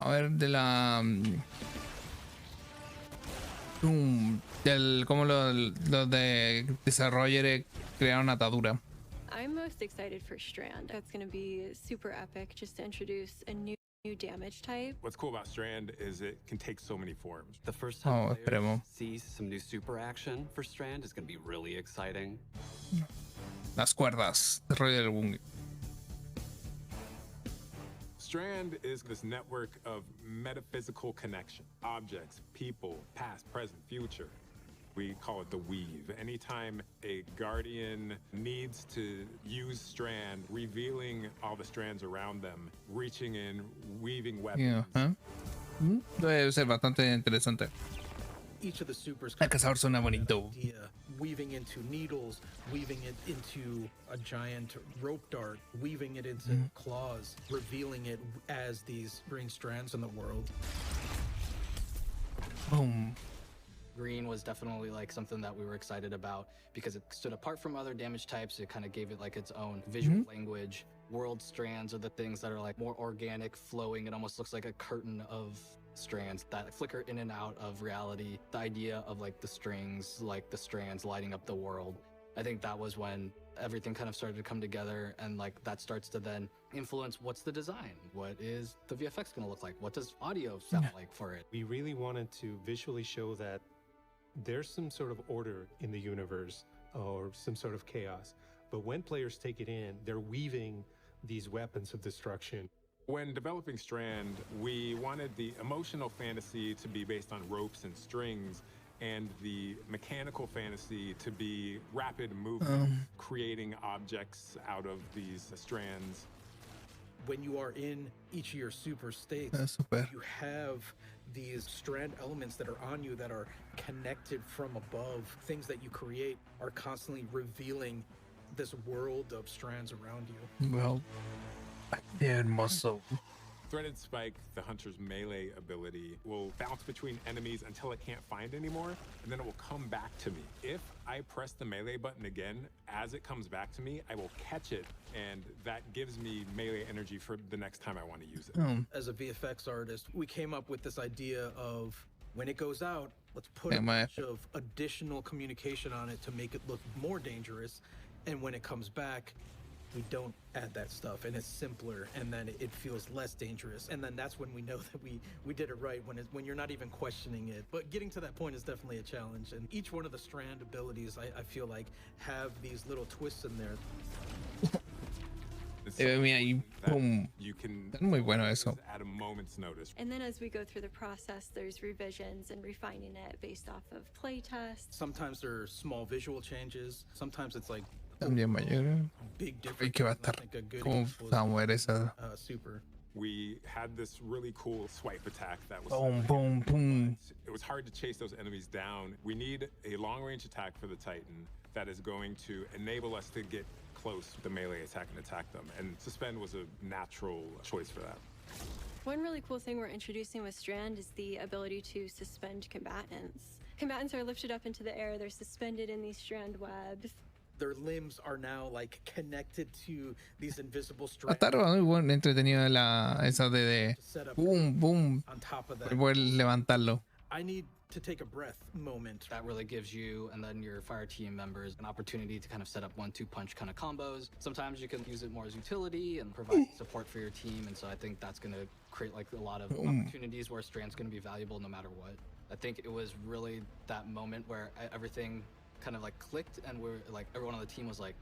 A ver, de la... cómo los de desarrolladores crearon atadura. I'm most excited for Strand. That's going to be super epic just to introduce a new damage type. What's cool about Strand is it can take so many forms. The first time players esperemos. see some new super action for Strand is going to be really exciting. Las cuerdas, desarrollo del Wung. Strand is this network of metaphysical connection. Objects, people, past, present, future. We call it the weave. Anytime a guardian needs to use Strand, revealing all the strands around them, reaching in, weaving weapons. Debe ser bastante interesante. Each of the supers El cazador suena bonito. Weaving into needles, weaving it into a giant rope dart, weaving it into claws, revealing it as these green strands in the world. Boom. Green was definitely like something that we were excited about because it stood apart from other damage types. It kind of gave it like its own visual language. World strands are the things that are like more organic, flowing. It almost looks like a curtain of strands that flicker in and out of reality. The idea of like the strings, like the strands lighting up the world. I think that was when everything kind of started to come together, and like that starts to then influence what's the design, what is the VFX going to look like, what does audio sound like for it. We really wanted to visually show that there's some sort of order in the universe or some sort of chaos, but when players take it in, they're weaving these weapons of destruction. When developing Strand, we wanted the emotional fantasy to be based on ropes and strings, and the mechanical fantasy to be rapid movement, creating objects out of these strands. When you are in each of your super states, you have these strand elements that are on you that are connected from above. Things that you create are constantly revealing this world of strands around you. Well, qué hermoso. Threaded Spike, the hunter's melee ability, will bounce between enemies until it can't find anymore, and then it will come back to me. If I press the melee button again, as it comes back to me, I will catch it, and that gives me melee energy for the next time I want to use it. As a VFX artist, we came up with this idea of when it goes out, let's put a bunch of additional communication on it to make it look more dangerous, and when it comes back, we don't add that stuff, and it's simpler, and then it feels less dangerous, and then that's when we know that we did it right, when you're not even questioning it. But getting to that point is definitely a challenge, and each one of the strand abilities I feel like have these little twists in there. Mira, y boom. You can muy bueno eso. at a moment's notice. And then as we go through the process, there's revisions and refining it based off of play tests. Sometimes there are small visual changes. Sometimes it's like También mayor. big Y que va a estar como Samuel esa. super. We had this really cool swipe attack that was Boom, boom, boom. It was hard to chase those enemies down. We need a long-range attack for the Titan that is going to enable us to get close to the melee attack and attack them. And Suspend was a natural choice for that. One really cool thing we're introducing with Strand is the ability to suspend combatants. Combatants are lifted up into the air. They're suspended in these strand webs. Their limbs are now like connected to these invisible strands. Está muy bueno, entretenido esa de boom, boom. On top of that, Poder levantarlo. I need to take a breath moment. That really gives you and then your fire team members an opportunity to kind of set up 1-2 punch kind of combos. Sometimes you can use it more as utility and provide support for your team, and so I think that's going to create like a lot of opportunities where Strand's going to be valuable no matter what. I think it was really that moment where everything kind of like clicked, and we're like, everyone on the team was like,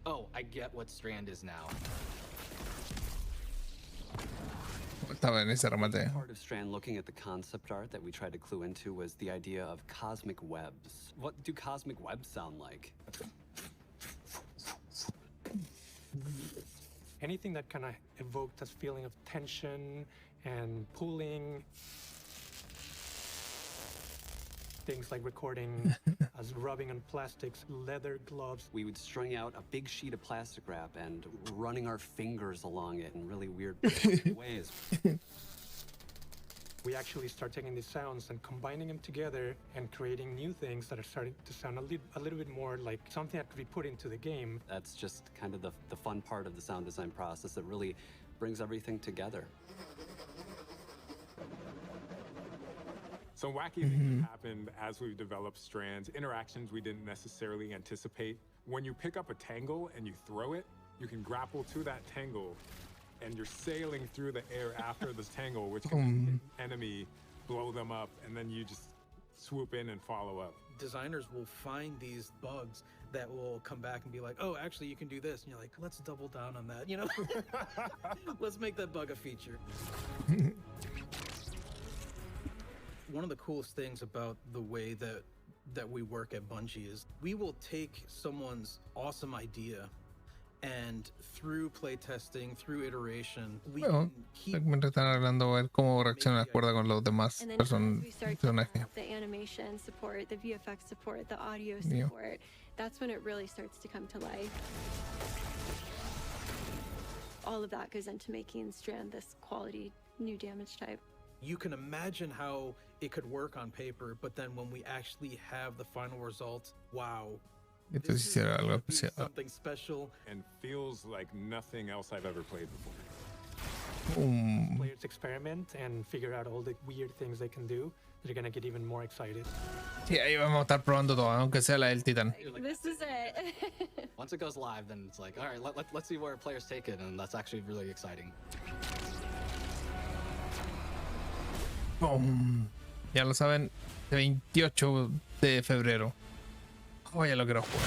oh, I get what Strand is now. Estaba en ese remate. Part of Strand, looking at the concept art that we tried to clue into, was the idea of cosmic webs. What do cosmic webs sound like? Anything that kind of evoked this feeling of tension and pulling. Things like recording us rubbing on plastics, leather gloves. We would string out a big sheet of plastic wrap and running our fingers along it in really weird ways. We actually start taking these sounds and combining them together and creating new things that are starting to sound a little bit more like something that could be put into the game. That's just kind of the fun part of the sound design process that really brings everything together. Some wacky things have happened as we've developed strands, interactions we didn't necessarily anticipate. When you pick up a tangle and you throw it, you can grapple to that tangle, and you're sailing through the air after this tangle, which can hit an enemy, blow them up, and then you just swoop in and follow up. Designers will find these bugs that will come back and be like, oh, actually, you can do this. And you're like, let's double down on that, you know? Let's make that bug a feature. One of the coolest things about the way that we work at Bungie is we will take someone's awesome idea and through playtesting, through iteration, we can keep... Mientras están arreglando ver cómo reacciona la cuerda con los demás And then as we start to personajes. develop the animation support, the VFX support, the audio support, that's when it really starts to come to life. All of that goes into making Strand this quality new damage type. You can imagine how it could work on paper, but then when we actually have the final result, wow. Entonces hiciera algo especial. Something special. And feels like nothing else I've ever played before. Players experiment and figure out all the weird things they can do. They're gonna get even more excited. Sí, ahí vamos a estar probando todo, aunque sea la del Titán. This is it. Once it goes live, then it's like, all right, let's see where players take it, and that's actually really exciting. ¡Pum! Ya lo saben, el 28 de febrero. Oh, ya lo quiero jugar.